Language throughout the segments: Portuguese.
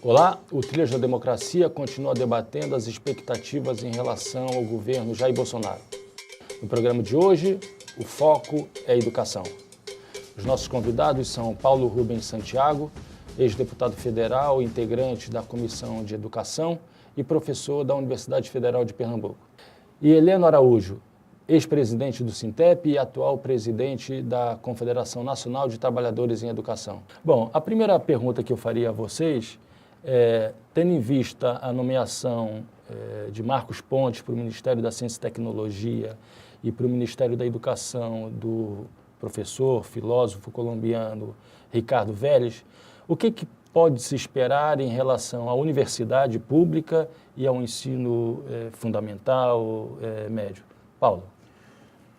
Olá, o Trilhas da Democracia continua debatendo as expectativas em relação ao governo Jair Bolsonaro. No programa de hoje, o foco é a educação. Os nossos convidados são Paulo Rubens Santiago, ex-deputado federal, integrante da Comissão de Educação e professor da Universidade Federal de Pernambuco. E Heleno Araújo, ex-presidente do Sintep e atual presidente da Confederação Nacional de Trabalhadores em Educação. Bom, a primeira pergunta que eu faria a vocês tendo em vista a nomeação de Marcos Pontes para o Ministério da Ciência e Tecnologia e para o Ministério da Educação do professor, filósofo colombiano Ricardo Vélez, o que pode se esperar em relação à universidade pública e ao ensino fundamental, médio? Paulo.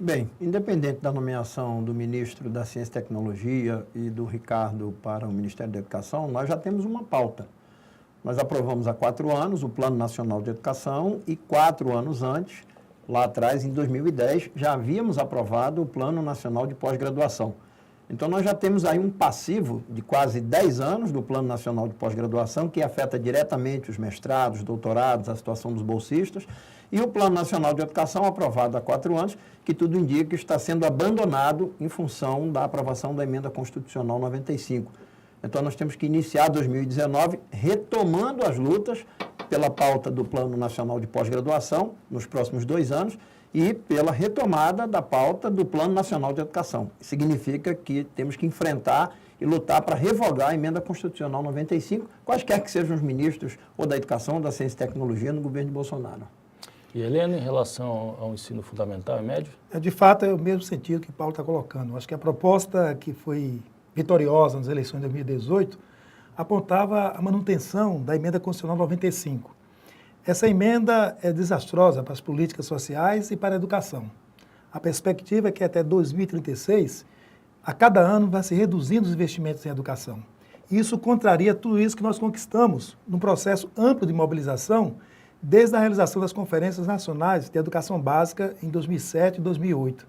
Bem, independente da nomeação do ministro da Ciência e Tecnologia e do Ricardo para o Ministério da Educação, nós já temos uma pauta. Nós aprovamos há 4 anos o Plano Nacional de Educação e 4 anos antes, lá atrás, em 2010, já havíamos aprovado o Plano Nacional de Pós-Graduação. Então, nós já temos aí um passivo de quase 10 anos do Plano Nacional de Pós-Graduação, que afeta diretamente os mestrados, doutorados, a situação dos bolsistas, e o Plano Nacional de Educação, aprovado há 4 anos, que tudo indica que está sendo abandonado em função da aprovação da Emenda Constitucional 95. Então, nós temos que iniciar 2019 retomando as lutas pela pauta do Plano Nacional de Pós-Graduação nos próximos 2 anos e pela retomada da pauta do Plano Nacional de Educação. Significa que temos que enfrentar e lutar para revogar a Emenda Constitucional 95, quaisquer que sejam os ministros ou da Educação ou da Ciência e Tecnologia no governo de Bolsonaro. E Heleno, em relação ao ensino fundamental e médio? De fato, é o mesmo sentido que o Paulo está colocando. Acho que a proposta que foi vitoriosa nas eleições de 2018 apontava a manutenção da Emenda Constitucional 95. Essa emenda é desastrosa para as políticas sociais e para a educação. A perspectiva é que até 2036, a cada ano, vai se reduzindo os investimentos em educação. Isso contraria tudo isso que nós conquistamos num processo amplo de mobilização desde a realização das conferências nacionais de educação básica em 2007 e 2008.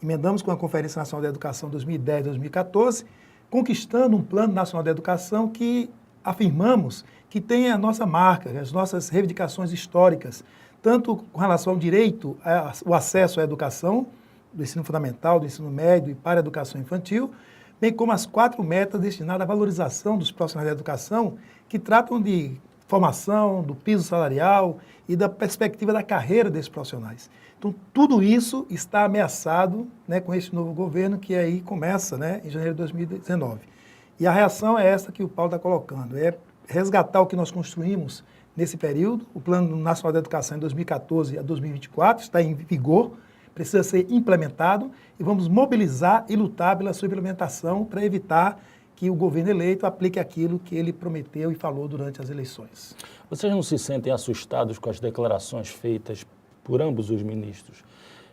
Emendamos com a Conferência Nacional de Educação 2010 e 2014, conquistando um Plano Nacional de Educação que afirmamos que tem a nossa marca, as nossas reivindicações históricas, tanto com relação ao direito ao acesso à educação, do ensino fundamental, do ensino médio e para a educação infantil, bem como as 4 metas destinadas à valorização dos profissionais da educação, que tratam de formação, do piso salarial e da perspectiva da carreira desses profissionais. Então, tudo isso está ameaçado, com esse novo governo que aí começa, em janeiro de 2019. E a reação é essa que o Paulo está colocando, é resgatar o que nós construímos nesse período. O Plano Nacional de Educação em 2014 a 2024 está em vigor, precisa ser implementado e vamos mobilizar e lutar pela sua implementação para evitar que o governo eleito aplique aquilo que ele prometeu e falou durante as eleições. Vocês não se sentem assustados com as declarações feitas por ambos os ministros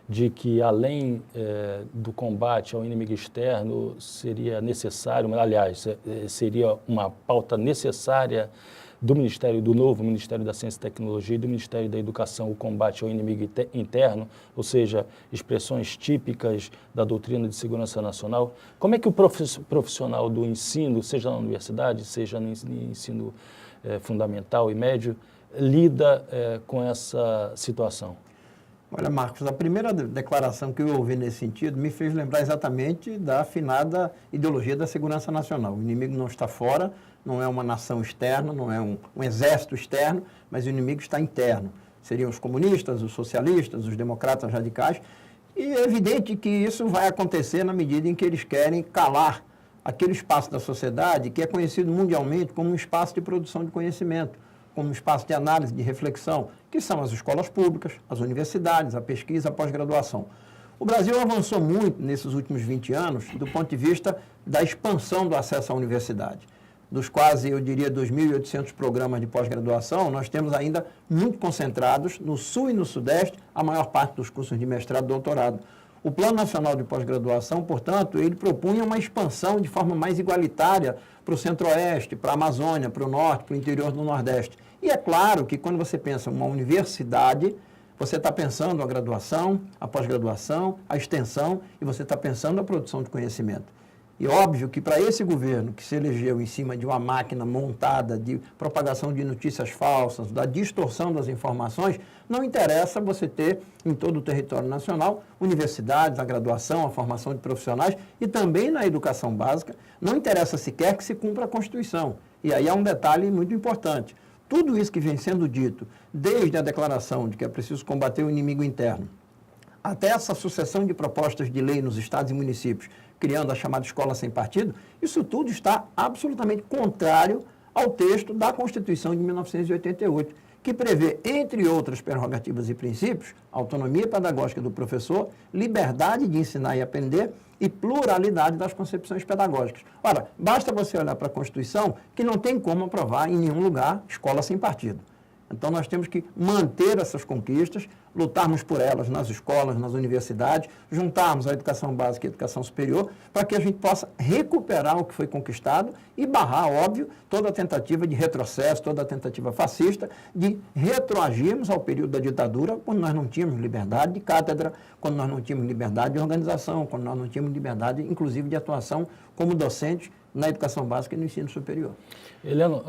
de que, além do combate ao inimigo externo, seria necessário, aliás, seria uma pauta necessária do novo Ministério da Ciência e Tecnologia e do Ministério da Educação, o combate ao inimigo interno, ou seja, expressões típicas da doutrina de segurança nacional? Como é que o profissional do ensino, seja na universidade, seja no ensino fundamental e médio, lida com essa situação? Olha, Marcos, a primeira declaração que eu ouvi nesse sentido me fez lembrar exatamente da afinada ideologia da segurança nacional. O inimigo não está fora, não é uma nação externa, não é um exército externo, mas o inimigo está interno. Seriam os comunistas, os socialistas, os democratas radicais. E é evidente que isso vai acontecer na medida em que eles querem calar aquele espaço da sociedade que é conhecido mundialmente como um espaço de produção de conhecimento, como um espaço de análise, de reflexão, que são as escolas públicas, as universidades, a pesquisa, a pós-graduação. O Brasil avançou muito nesses últimos 20 anos do ponto de vista da expansão do acesso à universidade. Dos quase, eu diria, 2.800 programas de pós-graduação, nós temos ainda muito concentrados no Sul e no Sudeste a maior parte dos cursos de mestrado e doutorado. O Plano Nacional de Pós-Graduação, portanto, ele propunha uma expansão de forma mais igualitária para o Centro-Oeste, para a Amazônia, para o Norte, para o interior do Nordeste. E é claro que quando você pensa em uma universidade, você está pensando a graduação, a pós-graduação, a extensão e você está pensando a produção de conhecimento. E óbvio que para esse governo, que se elegeu em cima de uma máquina montada de propagação de notícias falsas, da distorção das informações, não interessa você ter em todo o território nacional universidades, a graduação, a formação de profissionais e também na educação básica. Não interessa sequer que se cumpra a Constituição. E aí há um detalhe muito importante. Tudo isso que vem sendo dito, desde a declaração de que é preciso combater o inimigo interno, até essa sucessão de propostas de lei nos estados e municípios, criando a chamada escola sem partido, isso tudo está absolutamente contrário ao texto da Constituição de 1988, que prevê, entre outras prerrogativas e princípios, autonomia pedagógica do professor, liberdade de ensinar e aprender e pluralidade das concepções pedagógicas. Ora, basta você olhar para a Constituição que não tem como aprovar em nenhum lugar escola sem partido. Então, nós temos que manter essas conquistas, lutarmos por elas nas escolas, nas universidades, juntarmos a educação básica e a educação superior, para que a gente possa recuperar o que foi conquistado e barrar, óbvio, toda a tentativa de retrocesso, toda a tentativa fascista de retroagirmos ao período da ditadura, quando nós não tínhamos liberdade de cátedra, quando nós não tínhamos liberdade de organização, quando nós não tínhamos liberdade, inclusive, de atuação como docente na educação básica e no ensino superior. Heleno,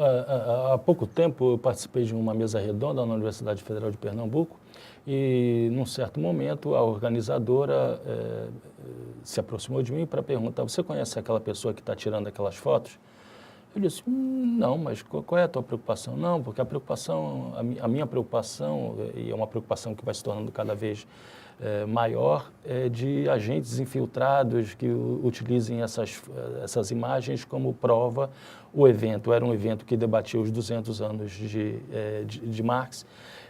há pouco tempo eu participei de uma mesa redonda na Universidade Federal de Pernambuco e, num certo momento, a organizadora se aproximou de mim para perguntar: você conhece aquela pessoa que está tirando aquelas fotos? Eu disse: não, mas qual é a tua preocupação? Não, porque a preocupação, a minha preocupação, e é uma preocupação que vai se tornando cada vez maior, é de agentes infiltrados que utilizem essas imagens como prova. O evento era um evento que debatia os 200 anos de Marx,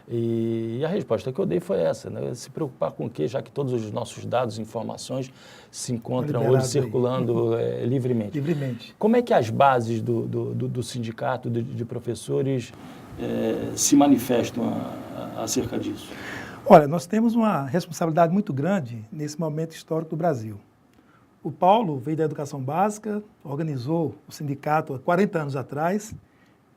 e a resposta que eu dei foi essa, né? Se preocupar com o quê, já que todos os nossos dados e informações se encontram hoje circulando livremente. Livremente. Como é que as bases do sindicato de professores se manifestam acerca disso? Olha, nós temos uma responsabilidade muito grande nesse momento histórico do Brasil. O Paulo veio da educação básica, organizou o sindicato há 40 anos atrás,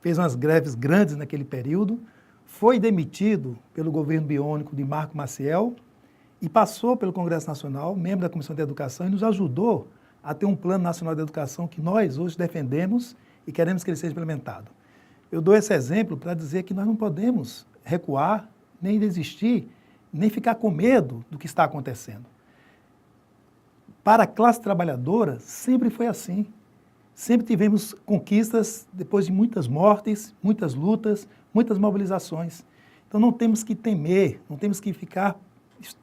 fez umas greves grandes naquele período, foi demitido pelo governo biônico de Marco Maciel e passou pelo Congresso Nacional, membro da Comissão de Educação, e nos ajudou a ter um Plano Nacional de Educação que nós hoje defendemos e queremos que ele seja implementado. Eu dou esse exemplo para dizer que nós não podemos recuar, nem desistir, nem ficar com medo do que está acontecendo. Para a classe trabalhadora, sempre foi assim. Sempre tivemos conquistas depois de muitas mortes, muitas lutas, muitas mobilizações. Então não temos que temer, não temos que ficar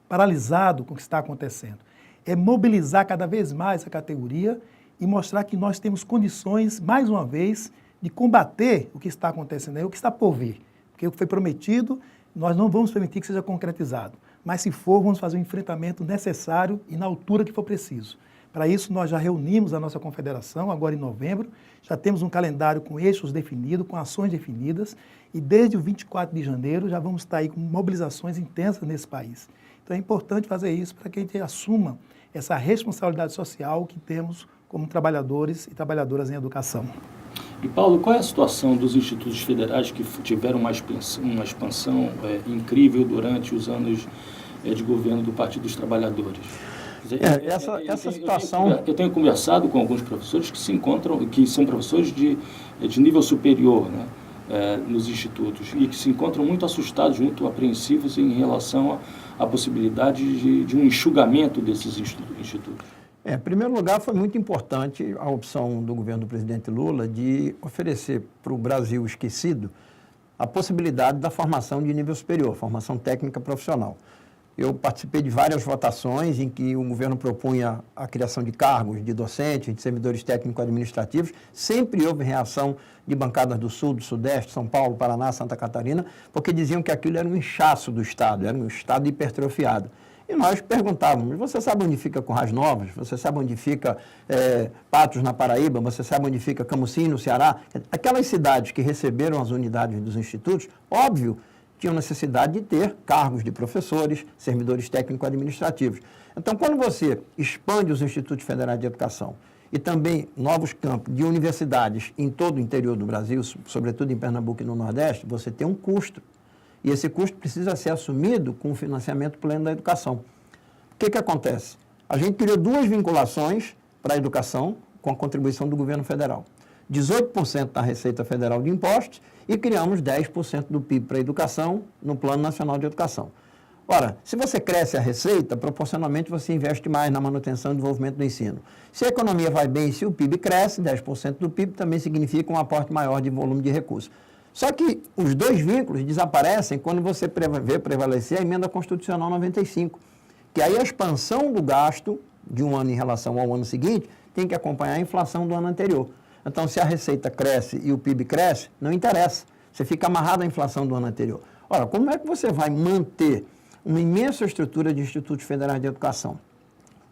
paralisado com o que está acontecendo. É mobilizar cada vez mais a categoria e mostrar que nós temos condições, mais uma vez, de combater o que está acontecendo aí, o que está por vir. Porque o que foi prometido, nós não vamos permitir que seja concretizado. Mas se for, vamos fazer o enfrentamento necessário e na altura que for preciso. Para isso, nós já reunimos a nossa confederação, agora em novembro, já temos um calendário com eixos definidos, com ações definidas, e desde o 24 de janeiro já vamos estar aí com mobilizações intensas nesse país. Então é importante fazer isso para que a gente assuma essa responsabilidade social que temos como trabalhadores e trabalhadoras em educação. E, Paulo, qual é a situação dos institutos federais que tiveram uma expansão incrível durante os anos de governo do Partido dos Trabalhadores? Essa situação... Eu tenho conversado com alguns professores que se encontram, que são professores de nível superior, né, nos institutos, e que se encontram muito assustados, muito apreensivos em relação à possibilidade de um enxugamento desses institutos. Em primeiro lugar, foi muito importante a opção do governo do presidente Lula de oferecer para o Brasil esquecido a possibilidade da formação de nível superior, formação técnica profissional. Eu participei de várias votações em que o governo propunha a criação de cargos de docentes, de servidores técnico-administrativos. Sempre houve reação de bancadas do Sul, do Sudeste, São Paulo, Paraná, Santa Catarina, porque diziam que aquilo era um inchaço do Estado, era um Estado hipertrofiado. E nós perguntávamos: você sabe onde fica Currais Novas? Você sabe onde fica Patos, na Paraíba? Você sabe onde fica Camusim, no Ceará? Aquelas cidades que receberam as unidades dos institutos, óbvio, tinham necessidade de ter cargos de professores, servidores técnico-administrativos. Então, quando você expande os institutos federais de educação e também novos campos de universidades em todo o interior do Brasil, sobretudo em Pernambuco e no Nordeste, você tem um custo. E esse custo precisa ser assumido com o financiamento pleno da educação. O que acontece? A gente criou duas vinculações para a educação com a contribuição do governo federal. 18% da Receita Federal de Impostos e criamos 10% do PIB para a educação no Plano Nacional de Educação. Ora, se você cresce a receita, proporcionalmente você investe mais na manutenção e desenvolvimento do ensino. Se a economia vai bem e se o PIB cresce, 10% do PIB também significa um aporte maior de volume de recursos. Só que os dois vínculos desaparecem quando você vê prevalecer a Emenda Constitucional 95, que aí a expansão do gasto de um ano em relação ao ano seguinte tem que acompanhar a inflação do ano anterior. Então, se a receita cresce e o PIB cresce, não interessa. Você fica amarrado à inflação do ano anterior. Ora, como é que você vai manter uma imensa estrutura de institutos federais de educação?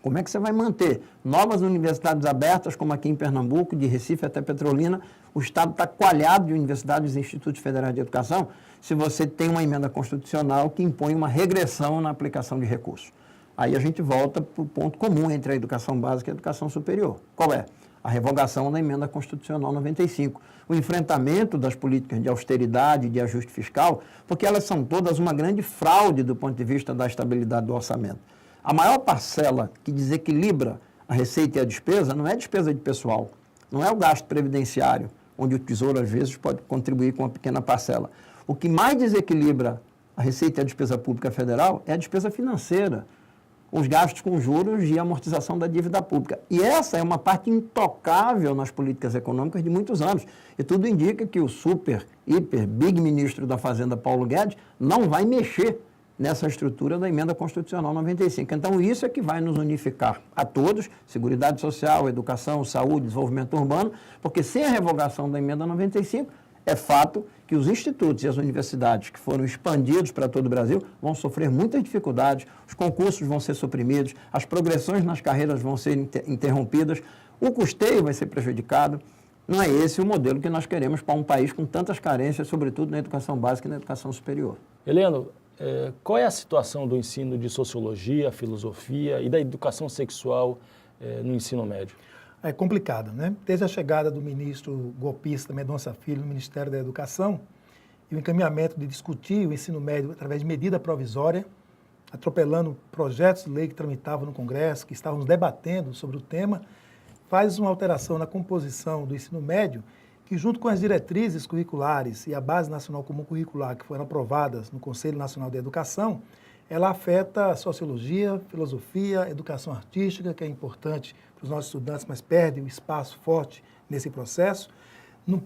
Como é que você vai manter novas universidades abertas, como aqui em Pernambuco, de Recife até Petrolina? O Estado está coalhado de universidades e institutos federais de educação, se você tem uma emenda constitucional que impõe uma regressão na aplicação de recursos. Aí a gente volta para o ponto comum entre a educação básica e a educação superior. Qual é? A revogação da Emenda Constitucional 95. O enfrentamento das políticas de austeridade e de ajuste fiscal, porque elas são todas uma grande fraude do ponto de vista da estabilidade do orçamento. A maior parcela que desequilibra a receita e a despesa não é a despesa de pessoal, não é o gasto previdenciário, onde o Tesouro, às vezes, pode contribuir com uma pequena parcela. O que mais desequilibra a receita e a despesa pública federal é a despesa financeira, os gastos com juros e amortização da dívida pública. E essa é uma parte intocável nas políticas econômicas de muitos anos. E tudo indica que o big ministro da Fazenda, Paulo Guedes, não vai mexer nessa estrutura da Emenda Constitucional 95. Então, isso é que vai nos unificar a todos, Seguridade Social, Educação, Saúde, Desenvolvimento Urbano, porque sem a revogação da Emenda 95, é fato que os institutos e as universidades que foram expandidos para todo o Brasil vão sofrer muitas dificuldades, os concursos vão ser suprimidos, as progressões nas carreiras vão ser interrompidas, o custeio vai ser prejudicado. Não é esse o modelo que nós queremos para um país com tantas carências, sobretudo na educação básica e na educação superior. Heleno, qual é a situação do ensino de sociologia, filosofia e da educação sexual no ensino médio? É complicado, né? Desde a chegada do ministro golpista Mendonça Filho no Ministério da Educação e o encaminhamento de discutir o ensino médio através de medida provisória, atropelando projetos de lei que tramitavam no Congresso, que estávamos debatendo sobre o tema, faz uma alteração na composição do ensino médio que, junto com as diretrizes curriculares e a Base Nacional Comum Curricular, que foram aprovadas no Conselho Nacional de Educação, ela afeta a sociologia, filosofia, educação artística, que é importante para os nossos estudantes, mas perde um espaço forte nesse processo.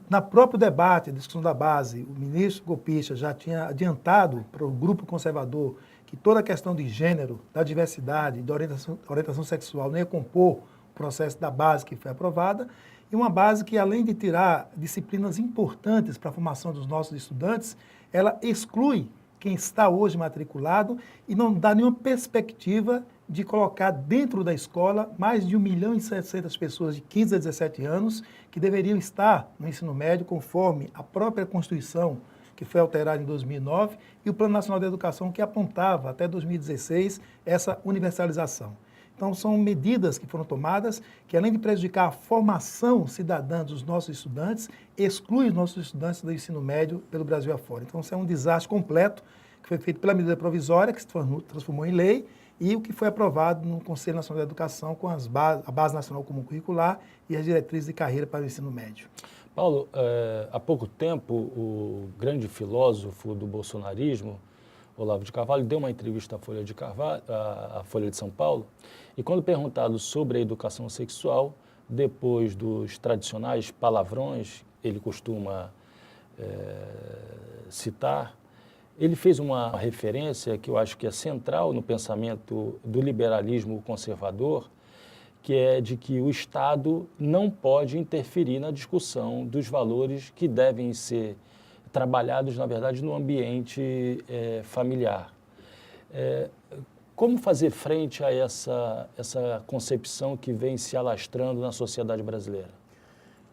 Na próprio debate, a discussão da base, o ministro golpista já tinha adiantado para o grupo conservador que toda a questão de gênero, da diversidade, da orientação sexual não ia compor o processo da base que foi aprovada, e uma base que, além de tirar disciplinas importantes para a formação dos nossos estudantes, ela exclui quem está hoje matriculado e não dá nenhuma perspectiva de colocar dentro da escola mais de 1.700.000 pessoas de 15 a 17 anos que deveriam estar no ensino médio conforme a própria Constituição, que foi alterada em 2009, e o Plano Nacional de Educação, que apontava até 2016 essa universalização. Então, são medidas que foram tomadas que, além de prejudicar a formação cidadã dos nossos estudantes, exclui os nossos estudantes do ensino médio pelo Brasil afora. Então, isso é um desastre completo que foi feito pela medida provisória, que se transformou em lei, e o que foi aprovado no Conselho Nacional de Educação com a Base Nacional Comum Curricular e as diretrizes de carreira para o ensino médio. Paulo, há pouco tempo, o grande filósofo do bolsonarismo, Olavo de Carvalho, deu uma entrevista à Folha de São Paulo, e quando perguntado sobre a educação sexual, depois dos tradicionais palavrões, ele costuma citar, ele fez uma referência que eu acho que é central no pensamento do liberalismo conservador, que é de que o Estado não pode interferir na discussão dos valores que devem ser trabalhados, na verdade, no ambiente familiar. Como fazer frente a essa concepção que vem se alastrando na sociedade brasileira?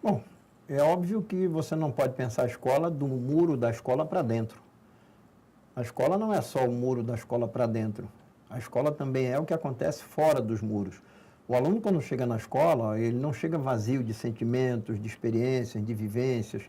Bom, é óbvio que você não pode pensar a escola do muro da escola para dentro. A escola não é só o muro da escola para dentro. A escola também é o que acontece fora dos muros. O aluno, quando chega na escola, ele não chega vazio de sentimentos, de experiências, de vivências,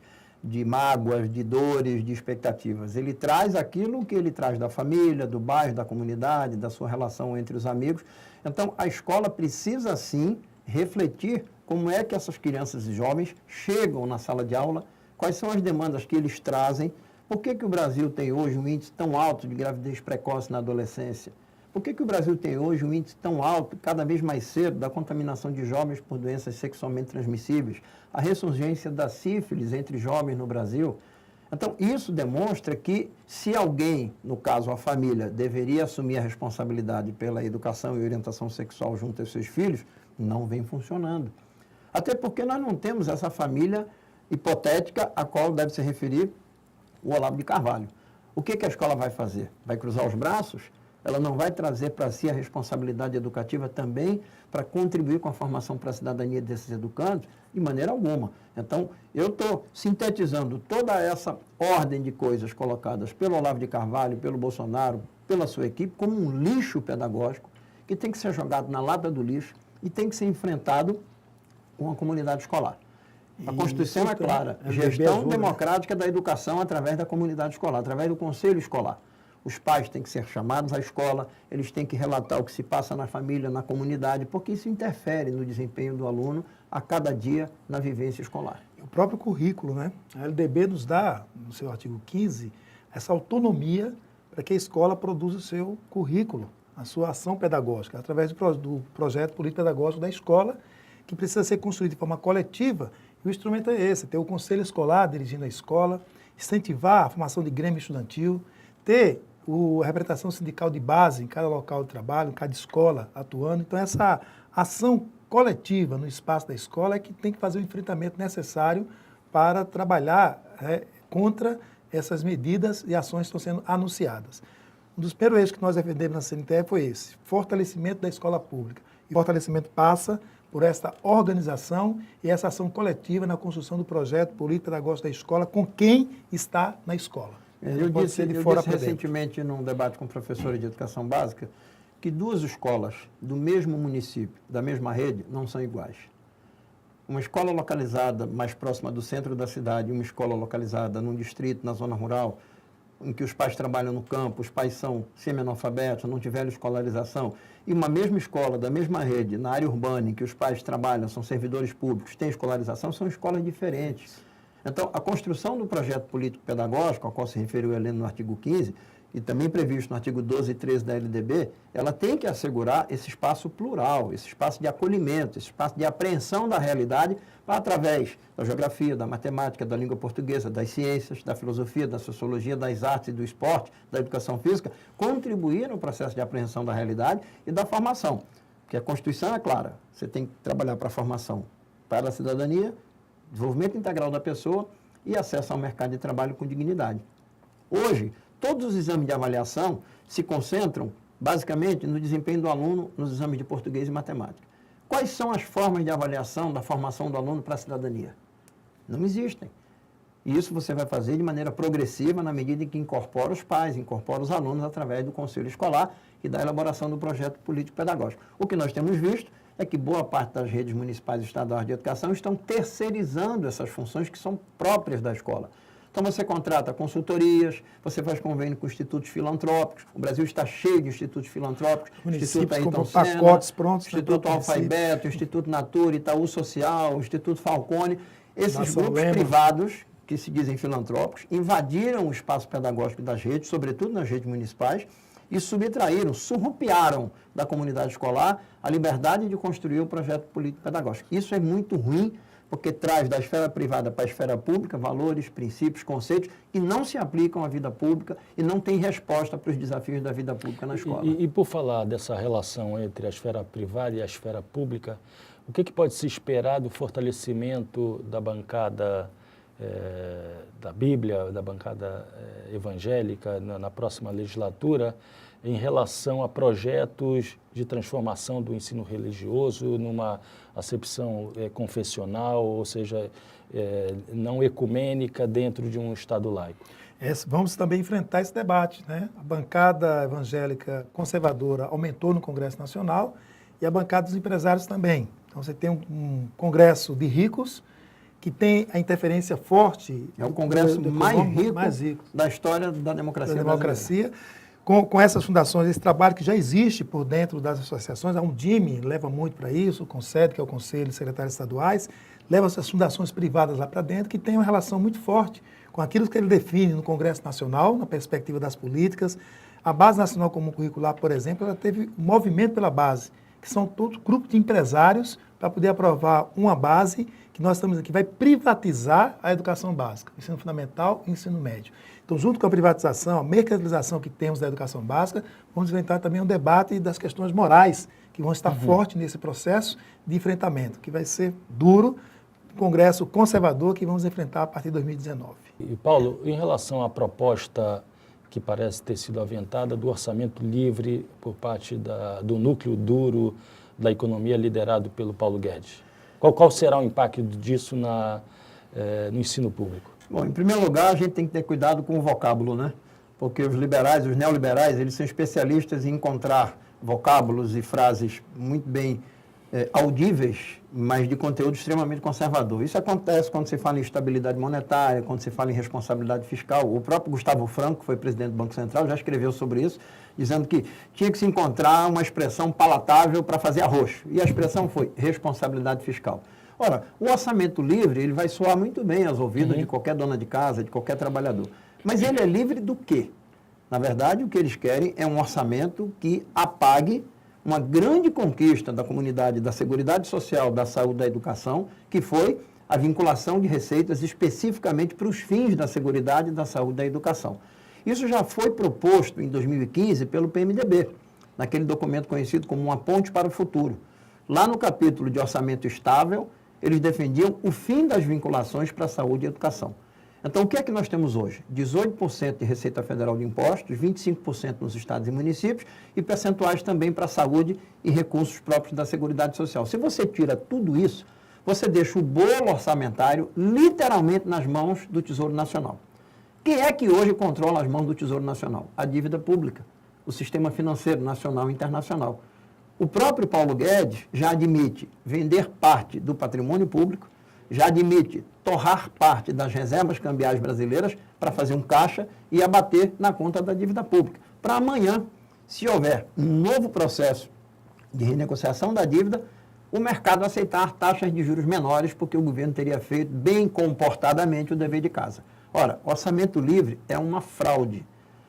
de mágoas, de dores, de expectativas. Ele traz aquilo que ele traz da família, do bairro, da comunidade, da sua relação entre os amigos. Então, a escola precisa, sim, refletir como é que essas crianças e jovens chegam na sala de aula, quais são as demandas que eles trazem, por que o Brasil tem hoje um índice tão alto de gravidez precoce na adolescência, por que o Brasil tem hoje um índice tão alto, cada vez mais cedo, da contaminação de jovens por doenças sexualmente transmissíveis, a ressurgência da sífilis entre jovens no Brasil. Então, isso demonstra que se alguém, no caso a família, deveria assumir a responsabilidade pela educação e orientação sexual junto aos seus filhos, não vem funcionando. Até porque nós não temos essa família hipotética a qual deve se referir o Olavo de Carvalho. O que a escola vai fazer? Vai cruzar os braços? Ela não vai trazer para si a responsabilidade educativa também para contribuir com a formação para a cidadania desses educandos? De maneira alguma. Então, eu estou sintetizando toda essa ordem de coisas colocadas pelo Olavo de Carvalho, pelo Bolsonaro, pela sua equipe, como um lixo pedagógico que tem que ser jogado na lata do lixo e tem que ser enfrentado com a comunidade escolar. A Constituição é clara, gestão democrática da educação através da comunidade escolar, através do conselho escolar. Os pais têm que ser chamados à escola, eles têm que relatar o que se passa na família, na comunidade, porque isso interfere no desempenho do aluno a cada dia na vivência escolar. O próprio currículo, né? A LDB nos dá, no seu artigo 15, essa autonomia para que a escola produza o seu currículo, a sua ação pedagógica, através do projeto político-pedagógico da escola, que precisa ser construído de forma coletiva. E o instrumento é esse, ter o conselho escolar dirigindo a escola, incentivar a formação de grêmio estudantil, ter a representação sindical de base em cada local de trabalho, em cada escola atuando. Então, essa ação coletiva no espaço da escola é que tem que fazer o enfrentamento necessário para trabalhar contra essas medidas e ações que estão sendo anunciadas. Um dos primeiros eixos que nós defendemos na CNTE foi esse, fortalecimento da escola pública. E o fortalecimento passa por esta organização e essa ação coletiva na construção do projeto político-pedagógico da escola com quem está na escola. Eu disse recentemente num debate com professores de educação básica que duas escolas do mesmo município, da mesma rede, não são iguais. Uma escola localizada mais próxima do centro da cidade, uma escola localizada num distrito, na zona rural, em que os pais trabalham no campo, os pais são semi-analfabetos, não tiveram escolarização, e uma mesma escola, da mesma rede, na área urbana, em que os pais trabalham, são servidores públicos, têm escolarização, são escolas diferentes. Então, a construção do projeto político-pedagógico, ao qual se referiu a Helena no artigo 15, e também previsto no artigo 12 e 13 da LDB, ela tem que assegurar esse espaço plural, esse espaço de acolhimento, esse espaço de apreensão da realidade, através da geografia, da matemática, da língua portuguesa, das ciências, da filosofia, da sociologia, das artes e do esporte, da educação física, contribuir no processo de apreensão da realidade e da formação. Porque a Constituição é clara, você tem que trabalhar para a formação para a cidadania, desenvolvimento integral da pessoa e acesso ao mercado de trabalho com dignidade. Hoje, todos os exames de avaliação se concentram, basicamente, no desempenho do aluno nos exames de português e matemática. Quais são as formas de avaliação da formação do aluno para a cidadania? Não existem. E isso você vai fazer de maneira progressiva na medida em que incorpora os pais, incorpora os alunos através do conselho escolar e da elaboração do projeto político-pedagógico. O que nós temos visto é que boa parte das redes municipais e estaduais de educação estão terceirizando essas funções que são próprias da escola. Então, você contrata consultorias, você faz convênio com institutos filantrópicos. O Brasil está cheio de institutos filantrópicos. Instituto Ayrton Senna, pacotes prontos, Instituto Alfa e Beta, Instituto Natura, Itaú Social, Instituto Falcone. Esses grupos privados, que se dizem filantrópicos, invadiram o espaço pedagógico das redes, sobretudo nas redes municipais, e subtraíram, surrupiaram da comunidade escolar a liberdade de construir o projeto político-pedagógico. Isso é muito ruim, porque traz da esfera privada para a esfera pública valores, princípios, conceitos, e não se aplicam à vida pública e não tem resposta para os desafios da vida pública na escola. E por falar dessa relação entre a esfera privada e a esfera pública, o que pode se esperar do fortalecimento da bancada da Bíblia, da bancada evangélica na próxima legislatura, em relação a projetos de transformação do ensino religioso numa acepção confessional, ou seja, não ecumênica dentro de um Estado laico? Vamos também enfrentar esse debate, né? A bancada evangélica conservadora aumentou no Congresso Nacional e a bancada dos empresários também. Então, você tem um Congresso de ricos que tem a interferência forte. É o Congresso mais rico da história da democracia brasileira. com essas fundações, esse trabalho que já existe por dentro das associações, a Undime leva muito para isso, o CONSED, que é o Conselho de Secretários Estaduais, leva essas fundações privadas lá para dentro, que tem uma relação muito forte com aquilo que ele define no Congresso Nacional, na perspectiva das políticas. A Base Nacional Comum Curricular, por exemplo, ela teve um movimento pela base, que são todos grupos de empresários para poder aprovar uma base que nós estamos aqui, vai privatizar a educação básica, ensino fundamental e ensino médio. Então, junto com a privatização, a mercantilização que temos da educação básica, vamos enfrentar também um debate das questões morais, que vão estar fortes nesse processo de enfrentamento, que vai ser duro, Congresso conservador que vamos enfrentar a partir de 2019. E, Paulo, em relação à proposta que parece ter sido aventada do orçamento livre por parte do núcleo duro da economia liderado pelo Paulo Guedes, qual será o impacto disso no ensino público? Bom, em primeiro lugar, a gente tem que ter cuidado com o vocábulo, né? Porque os liberais, os neoliberais, eles são especialistas em encontrar vocábulos e frases muito bem audíveis, mas de conteúdo extremamente conservador. Isso acontece quando se fala em estabilidade monetária, quando se fala em responsabilidade fiscal. O próprio Gustavo Franco, que foi presidente do Banco Central, já escreveu sobre isso, dizendo que tinha que se encontrar uma expressão palatável para fazer arroz. E a expressão foi responsabilidade fiscal. Ora, o orçamento livre, ele vai soar muito bem aos ouvidos de qualquer dona de casa, de qualquer trabalhador. Mas ele é livre do quê? Na verdade, o que eles querem é um orçamento que apague uma grande conquista da comunidade da Seguridade Social, da saúde e da educação, que foi a vinculação de receitas especificamente para os fins da Seguridade, da saúde e da educação. Isso já foi proposto em 2015 pelo PMDB, naquele documento conhecido como Uma Ponte para o Futuro. Lá no capítulo de orçamento estável, eles defendiam o fim das vinculações para a saúde e educação. Então, o que é que nós temos hoje? 18% de Receita Federal de Impostos, 25% nos estados e municípios e percentuais também para a saúde e recursos próprios da Seguridade Social. Se você tira tudo isso, você deixa o bolo orçamentário literalmente nas mãos do Tesouro Nacional. Quem é que hoje controla as mãos do Tesouro Nacional? A dívida pública, o sistema financeiro nacional e internacional. O próprio Paulo Guedes já admite vender parte do patrimônio público, já admite torrar parte das reservas cambiais brasileiras para fazer um caixa e abater na conta da dívida pública. Para amanhã, se houver um novo processo de renegociação da dívida, o mercado aceitar taxas de juros menores, porque o governo teria feito bem comportadamente o dever de casa. Ora, orçamento livre é uma fraude.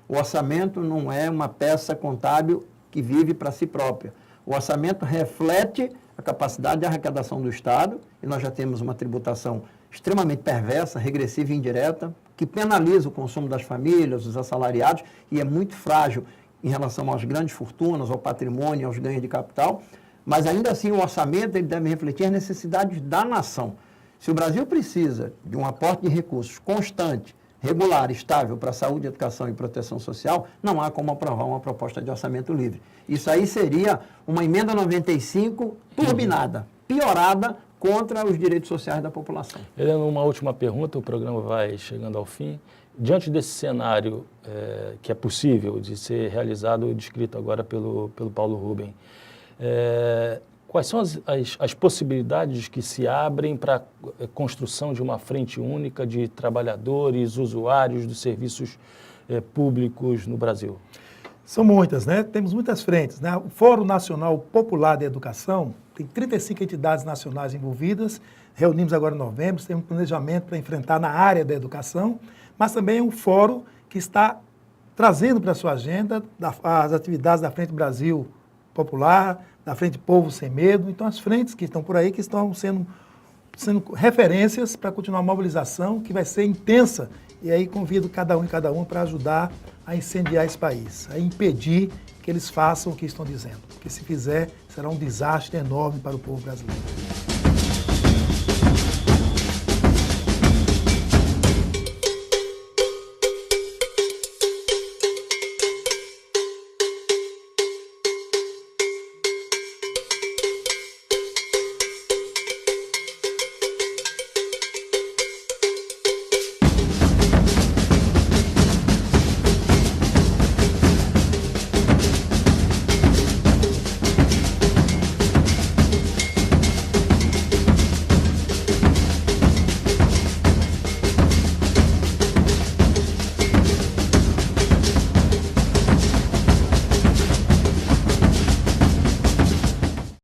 O orçamento não é uma peça contábil que vive para si própria. O orçamento reflete a capacidade de arrecadação do Estado, e nós já temos uma tributação extremamente perversa, regressiva e indireta, que penaliza o consumo das famílias, os assalariados, e é muito frágil em relação às grandes fortunas, ao patrimônio, aos ganhos de capital, mas ainda assim o orçamento ele deve refletir as necessidades da nação. Se o Brasil precisa de um aporte de recursos constante, regular, estável para a saúde, educação e proteção social, não há como aprovar uma proposta de orçamento livre. Isso aí seria uma emenda 95 turbinada, piorada contra os direitos sociais da população. Helena, uma última pergunta, o programa vai chegando ao fim. Diante desse cenário que é possível de ser realizado e descrito agora pelo Paulo Rubem, quais são as possibilidades que se abrem para a construção de uma frente única de trabalhadores, usuários dos serviços públicos no Brasil? São muitas, né? Temos muitas frentes, né? O Fórum Nacional Popular de Educação tem 35 entidades nacionais envolvidas, reunimos agora em novembro, temos um planejamento para enfrentar na área da educação, mas também é um fórum que está trazendo para a sua agenda as atividades da Frente Brasil Popular, da Frente Povo Sem Medo, então as frentes que estão por aí, que estão sendo referências para continuar a mobilização, que vai ser intensa, e aí convido cada um para ajudar a incendiar esse país, a impedir que eles façam o que estão dizendo, porque se fizer, será um desastre enorme para o povo brasileiro.